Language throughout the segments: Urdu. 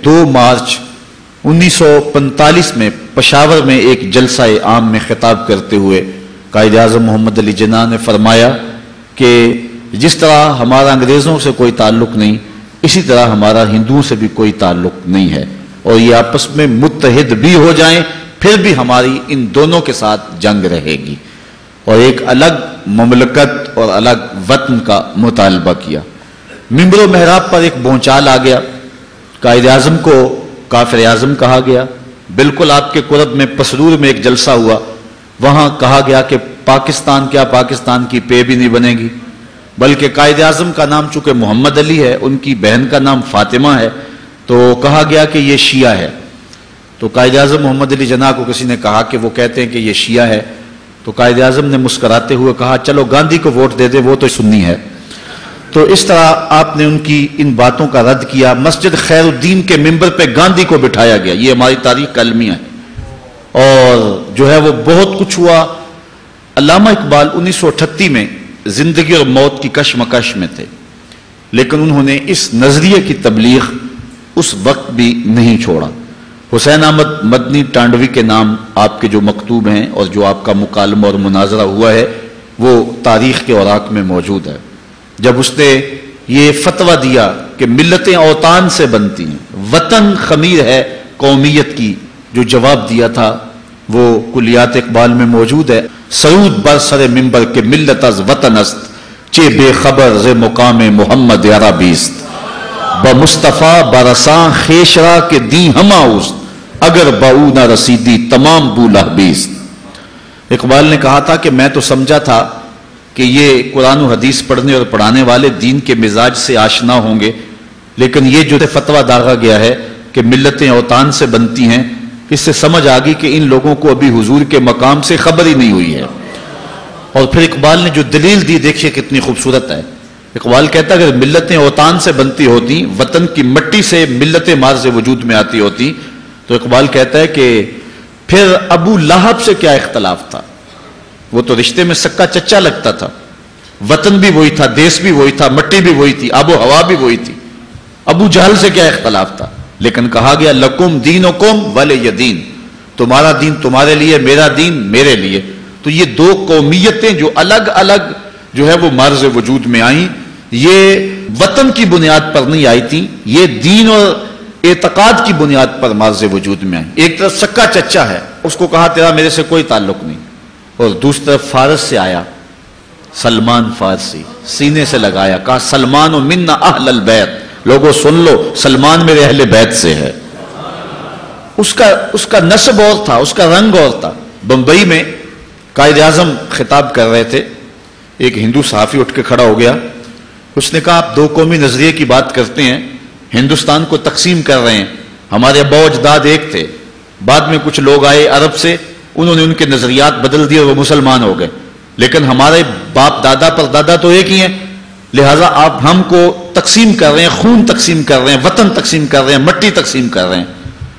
2 مارچ 1945 میں پشاور میں ایک جلسہ عام میں خطاب کرتے ہوئے قائد اعظم محمد علی جناح نے فرمایا کہ جس طرح ہمارا انگریزوں سے کوئی تعلق نہیں، اسی طرح ہمارا ہندوؤں سے بھی کوئی تعلق نہیں ہے، اور یہ آپس میں متحد بھی ہو جائیں پھر بھی ہماری ان دونوں کے ساتھ جنگ رہے گی، اور ایک الگ مملکت اور الگ وطن کا مطالبہ کیا۔ منبر و محراب پر ایک بھونچال آ گیا، قائد اعظم کو کافر اعظم کہا گیا۔ بالکل آپ کے قرب میں پسرور میں ایک جلسہ ہوا، وہاں کہا گیا کہ پاکستان کیا پاکستان کی پے بھی نہیں بنے گی، بلکہ قائد اعظم کا نام چونکہ محمد علی ہے، ان کی بہن کا نام فاطمہ ہے، تو کہا گیا کہ یہ شیعہ ہے۔ تو قائد اعظم محمد علی جناح کو کسی نے کہا کہ وہ کہتے ہیں کہ یہ شیعہ ہے، تو قائد اعظم نے مسکراتے ہوئے کہا چلو گاندھی کو ووٹ دے دے، وہ تو سنی ہے۔ تو اس طرح آپ نے ان کی ان باتوں کا رد کیا۔ مسجد خیر الدین کے ممبر پہ گاندھی کو بٹھایا گیا، یہ ہماری تاریخ کا المیہ ہے، اور جو ہے وہ بہت کچھ ہوا۔ علامہ اقبال 1938 میں زندگی اور موت کی کشمکش میں تھے، لیکن انہوں نے اس نظریے کی تبلیغ اس وقت بھی نہیں چھوڑا۔ حسین احمد مدنی ٹانڈوی کے نام آپ کے جو مکتوب ہیں اور جو آپ کا مکالمہ اور مناظرہ ہوا ہے وہ تاریخ کے اوراق میں موجود ہے۔ جب اس نے یہ فتویٰ دیا کہ ملتیں اوطان سے بنتی ہیں، وطن خمیر ہے قومیت کی، جو جواب دیا تھا وہ کلیات اقبال میں موجود ہے۔ سرود بر سر منبر کے ملت از وطن است، چے بے خبر ز مقام محمد عربیست، بمصطفیٰ برساں خیشرا کے دی ہما اوست، اگر باؤ نہ رسیدی تمام بولہ بیست۔ اقبال نے کہا تھا کہ میں تو سمجھا تھا کہ یہ قرآن و حدیث پڑھنے اور پڑھانے والے دین کے مزاج سے آشنا ہوں گے، لیکن یہ جو فتویٰ داغا گیا ہے کہ ملتیں اوطان سے بنتی ہیں، اس سے سمجھ آ گئی کہ ان لوگوں کو ابھی حضور کے مقام سے خبر ہی نہیں ہوئی ہے۔ اور پھر اقبال نے جو دلیل دی دیکھیے کتنی خوبصورت ہے۔ اقبال کہتا ہے اگر ملتیں اوطان سے بنتی ہوتی، وطن کی مٹی سے ملتیں مارز وجود میں آتی ہوتی، تو اقبال کہتا ہے کہ پھر ابو لہب سے کیا اختلاف تھا، وہ تو رشتے میں سکا چچا لگتا تھا، وطن بھی وہی تھا، دیس بھی وہی تھا، مٹی بھی وہی تھی، آب و ہوا بھی وہی تھی، ابو جہل سے کیا اختلاف تھا۔ لیکن کہا گیا لکم دینکم ولی دین، تمہارا دین تمہارے لیے، میرا دین میرے لیے۔ تو یہ دو قومیتیں جو الگ الگ جو ہے وہ مرز وجود میں آئیں، یہ وطن کی بنیاد پر نہیں آئی تھی، یہ دین اور اعتقاد کی بنیاد پر مرز وجود میں آئیں۔ ایک طرف سکا چچا ہے، اس کو کہا تیرا میرے سے کوئی تعلق نہیں، اور دوسری طرف فارس سے آیا سلمان فارسی، سینے سے لگایا، کہا سلمان منا اہل البیت، لوگوں سن لو سلمان میرے اہل بیت سے ہے۔ اس کا نسب اور تھا، اس کا رنگ اور تھا۔ بمبئی میں قائد اعظم خطاب کر رہے تھے، ایک ہندو صحافی اٹھ کے کھڑا ہو گیا، اس نے کہا آپ دو قومی نظریے کی بات کرتے ہیں، ہندوستان کو تقسیم کر رہے ہیں، ہمارے ابا و اجداد ایک تھے، بعد میں کچھ لوگ آئے عرب سے، انہوں نے ان کے نظریات بدل دیے اور وہ مسلمان ہو گئے، لیکن ہمارے باپ دادا پر دادا تو ایک ہی ہیں، لہٰذا آپ ہم کو تقسیم کر رہے ہیں، خون تقسیم کر رہے ہیں، وطن تقسیم کر رہے ہیں، مٹی تقسیم کر رہے ہیں۔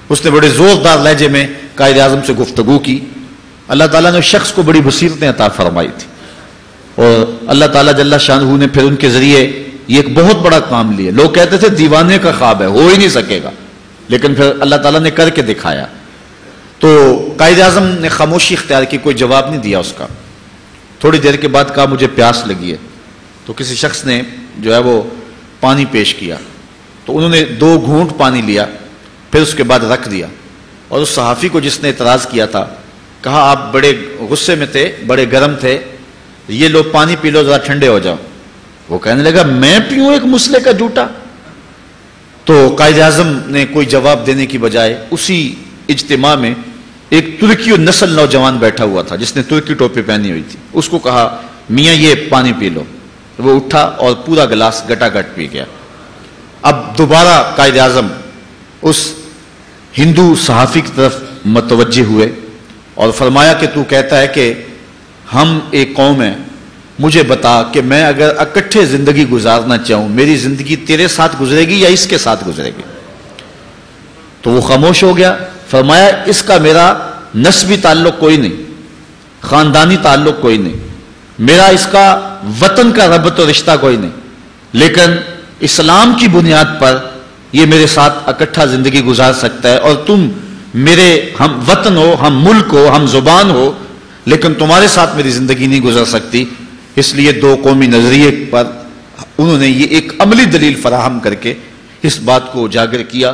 اس نے بڑے زوردار لہجے میں قائد اعظم سے گفتگو کی۔ اللہ تعالیٰ نے شخص کو بڑی بصیرتیں عطا فرمائی تھی، اور اللہ تعالیٰ جل شانہ نے پھر ان کے ذریعے یہ ایک بہت بڑا کام لیا۔ لوگ کہتے تھے دیوانے کا خواب ہے، ہو ہی نہیں سکے گا، لیکن پھر اللہ تعالیٰ نے کر کے دکھایا۔ تو قائد اعظم نے خاموشی اختیار کی، کوئی جواب نہیں دیا اس کا۔ تھوڑی دیر کے بعد کہا مجھے پیاس لگی ہے، تو کسی شخص نے جو ہے وہ پانی پیش کیا، تو انہوں نے 2 گھونٹ پانی لیا، پھر اس کے بعد رکھ دیا، اور اس صحافی کو جس نے اعتراض کیا تھا کہا آپ بڑے غصے میں تھے، بڑے گرم تھے، یہ لو پانی پی لو ذرا ٹھنڈے ہو جاؤ۔ وہ کہنے لگا میں پیوں ایک مسلے کا جھوٹا؟ تو قائد اعظم نے کوئی جواب دینے کی بجائے اسی اجتماع میں ایک ترکی نسل نوجوان بیٹھا ہوا تھا جس نے ترکی ٹوپی پہنی ہوئی تھی، اس کو کہا میاں یہ پانی پی لو۔ وہ اٹھا اور پورا گلاس گٹا گٹ پی گیا۔ اب دوبارہ قائد اعظم اس ہندو صحافی کی طرف متوجہ ہوئے اور فرمایا کہ تو کہتا ہے کہ ہم ایک قوم ہیں، مجھے بتا کہ میں اگر اکٹھے زندگی گزارنا چاہوں، میری زندگی تیرے ساتھ گزرے گی یا اس کے ساتھ گزرے گی؟ تو وہ خاموش ہو گیا۔ فرمایا اس کا میرا نسبی تعلق کوئی نہیں، خاندانی تعلق کوئی نہیں، میرا اس کا وطن کا ربط و رشتہ کوئی نہیں، لیکن اسلام کی بنیاد پر یہ میرے ساتھ اکٹھا زندگی گزار سکتا ہے، اور تم میرے ہم وطن ہو، ہم ملک ہو، ہم زبان ہو، لیکن تمہارے ساتھ میری زندگی نہیں گزر سکتی۔ اس لیے دو قومی نظریے پر انہوں نے یہ ایک عملی دلیل فراہم کر کے اس بات کو اجاگر کیا